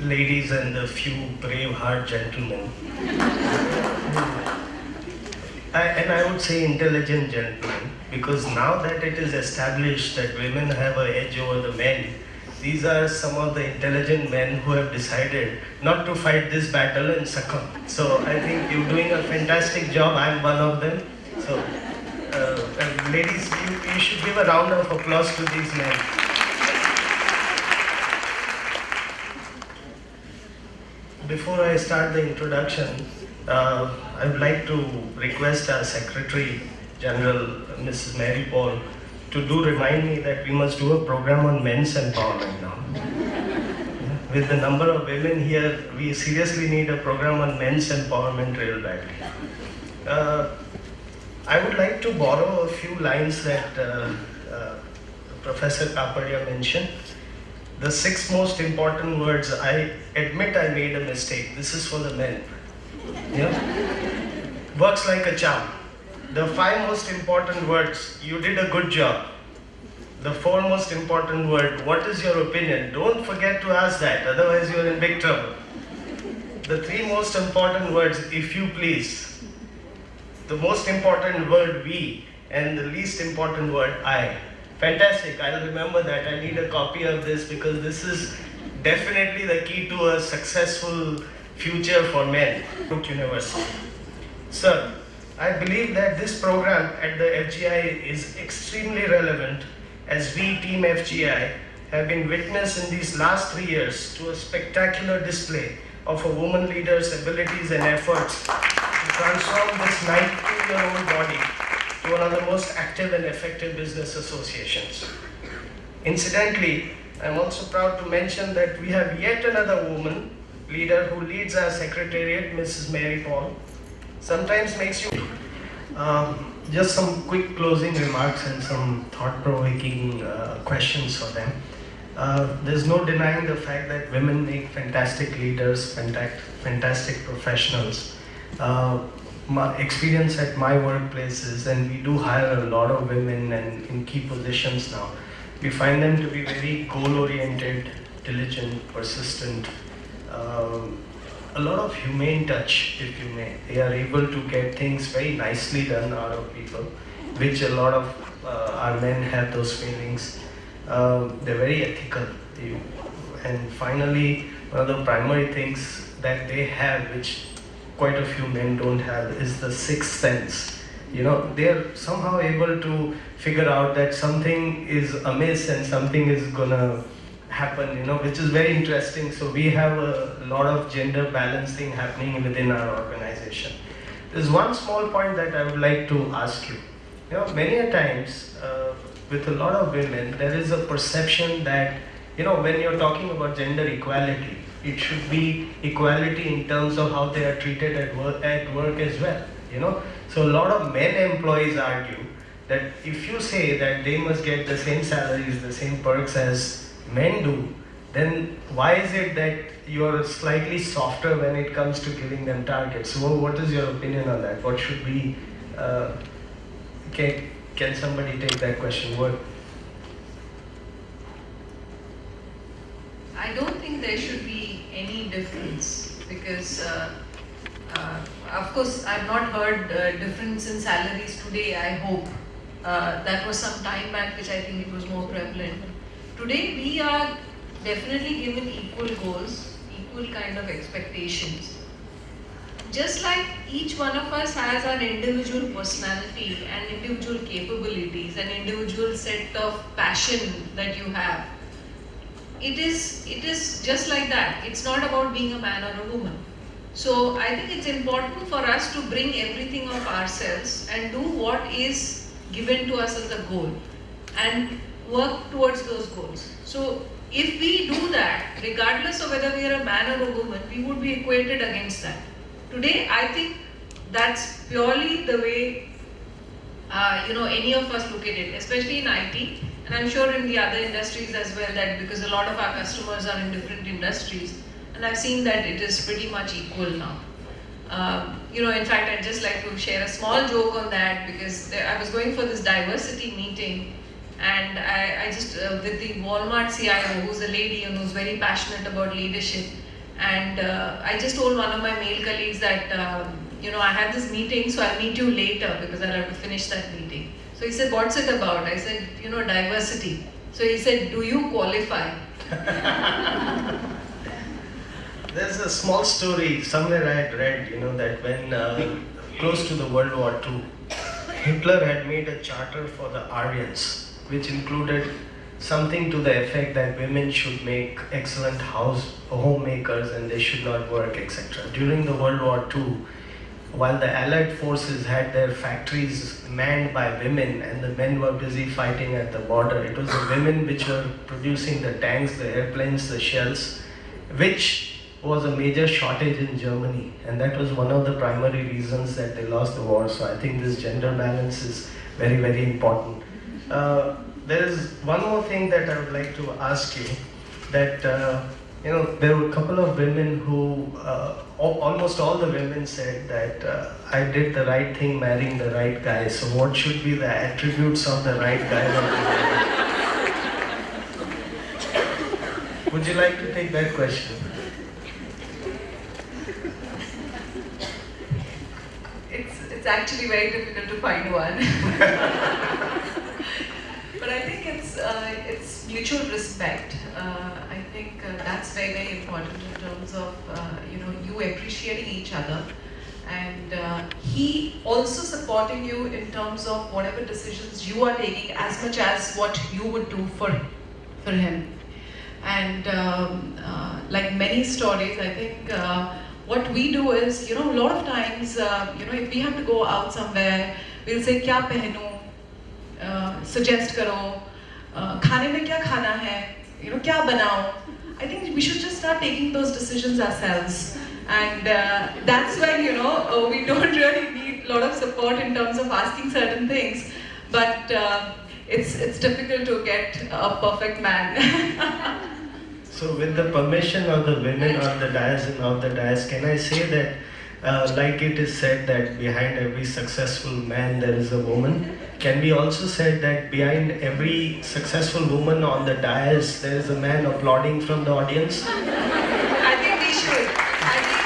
ladies and the few brave heart gentlemen. And I would say intelligent gentlemen, because now that it is established that women have an edge over the men, these are some of the intelligent men who have decided not to fight this battle and succumb. So I think you're doing a fantastic job. I'm one of them. So ladies, you should give a round of applause to these men. Before I start the introduction, I would like to request our Secretary General, Mrs. Mary Paul, to remind me that we must do a program on men's empowerment now. With the number of women here, we seriously need a program on men's empowerment real badly. I would like to borrow a few lines that Professor Kapadia mentioned. The 6 most important words, I admit I made a mistake. This is for the men. Yeah? Works like a charm. The 5 most important words, you did a good job. The 4 most important word, what is your opinion? Don't forget to ask that, otherwise you're in big trouble. The 3 most important words, if you please. The most important word, we, and the least important word, I. Fantastic, I'll remember that. I need a copy of this because this is definitely the key to a successful future for men. University. Sir, I believe that this program at the FGI is extremely relevant as we, Team FGI, have been witness in these last 3 years to a spectacular display of a woman leader's abilities and efforts to transform this 92-year-old body to one of the most active and effective business associations. Incidentally, I'm also proud to mention that we have yet another woman leader who leads our secretariat, Mrs. Mary Paul. Sometimes makes you... just some quick closing remarks and some thought-provoking questions for them. There's no denying the fact that women make fantastic leaders, fantastic professionals. My experience at my workplaces, and we do hire a lot of women and in key positions now, we find them to be very goal-oriented, diligent, persistent, a lot of humane touch, if you may. They are able to get things very nicely done out of people, which a lot of our men have those feelings. They're very ethical. And finally, one of the primary things that they have, which quite a few men don't have, is the sixth sense. You know, they're somehow able to figure out that something is amiss and something is gonna happen, you know, which is very interesting. So we have a lot of gender balancing happening within our organization. There's one small point that I would like to ask you. You know, many a times with a lot of women, there is a perception that, you know, when you're talking about gender equality, it should be equality in terms of how they are treated at work as well, you know. So a lot of men employees argue that if you say that they must get the same salaries, the same perks as men do, then why is it that you're slightly softer when it comes to giving them targets? So what is your opinion on that? What should be, can somebody take that question? What? I don't think there should be any difference because of course I've not heard difference in salaries today, I hope. That was some time back which I think it was more prevalent. Today we are definitely given equal goals, equal kind of expectations. Just like each one of us has our individual personality and individual capabilities, an individual set of passion that you have. It is just like that. It's not about being a man or a woman. So I think it's important for us to bring everything of ourselves and do what is given to us as a goal and work towards those goals. So if we do that, regardless of whether we are a man or a woman, we would be equated against that. Today, I think that's purely the way any of us look at it, especially in IT, and I'm sure in the other industries as well, that because a lot of our customers are in different industries, and I've seen that it is pretty much equal now. In fact, I'd just like to share a small joke on that because I was going for this diversity meeting, and I just with the Walmart CIO, who's a lady and who's very passionate about leadership, And I just told one of my male colleagues that, I had this meeting, so I'll meet you later because I'll have to finish that meeting. So he said, what's it about? I said, diversity. So he said, do you qualify? There's a small story somewhere I had read, that when close to the World War II, Hitler had made a charter for the Aryans, which included something to the effect that women should make excellent homemakers and they should not work, etc. During the World War II, while the Allied forces had their factories manned by women and the men were busy fighting at the border, it was the women which were producing the tanks, the airplanes, the shells, which was a major shortage in Germany, and that was one of the primary reasons that they lost the war. So I think this gender balance is very, very important. There is one more thing that I would like to ask you, that there were a couple of women who, almost all the women said that I did the right thing marrying the right guy. So what should be the attributes of the right guy? Would you like to take that question? It's actually very difficult to find one. But I think it's mutual respect. I think that's very, very important in terms of you appreciating each other, and he also supporting you in terms of whatever decisions you are taking, as much as what you would do for him. And like many stories, I think what we do is, a lot of times, if we have to go out somewhere, we'll say, "Kya pehnu?" Suggest karo, khane mein kya khana hai, kya banao. I think we should just start taking those decisions ourselves, and that's when we don't really need a lot of support in terms of asking certain things, but it's difficult to get a perfect man. So with the permission of the women on the dais and of the dais, can I say that like it is said that behind every successful man there is a woman, can we also say that behind every successful woman on the dais there is a man applauding from the audience? I think we should. I think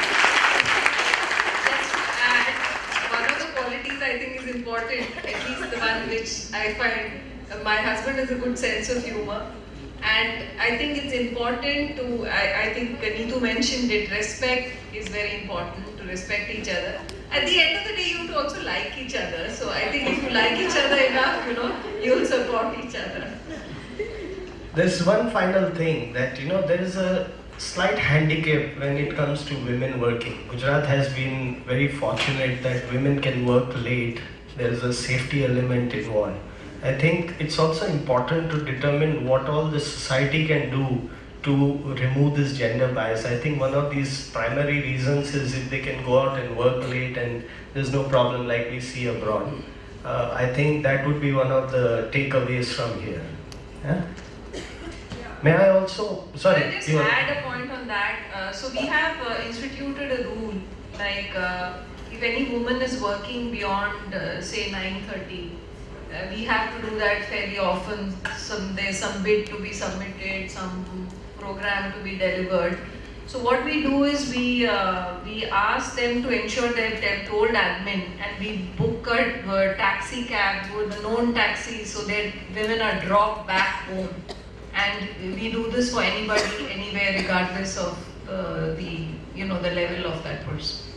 just to add, one of the qualities I think is important, at least the one which I find, my husband has a good sense of humor. And I think it's important to, I think Neetu mentioned it, respect is very important, to respect each other. At the end of the day, you have to also like each other. So I think if you like each other enough, you'll support each other. There's one final thing that, there is a slight handicap when it comes to women working. Gujarat has been very fortunate that women can work late. There is a safety element involved. I think it's also important to determine what all the society can do to remove this gender bias. I think one of these primary reasons is if they can go out and work late and there's no problem like we see abroad. I think that would be one of the takeaways from here. Yeah? May I also, sorry. I'll just add a point on that. So we have instituted a rule, like if any woman is working beyond say 9:30, we have to do that fairly often. There's some bid to be submitted, some program to be delivered. So what we do is we ask them to ensure that they've told admin, and we book a taxi cab with a known taxi so that women are dropped back home. And we do this for anybody, anywhere, regardless of the level of that person.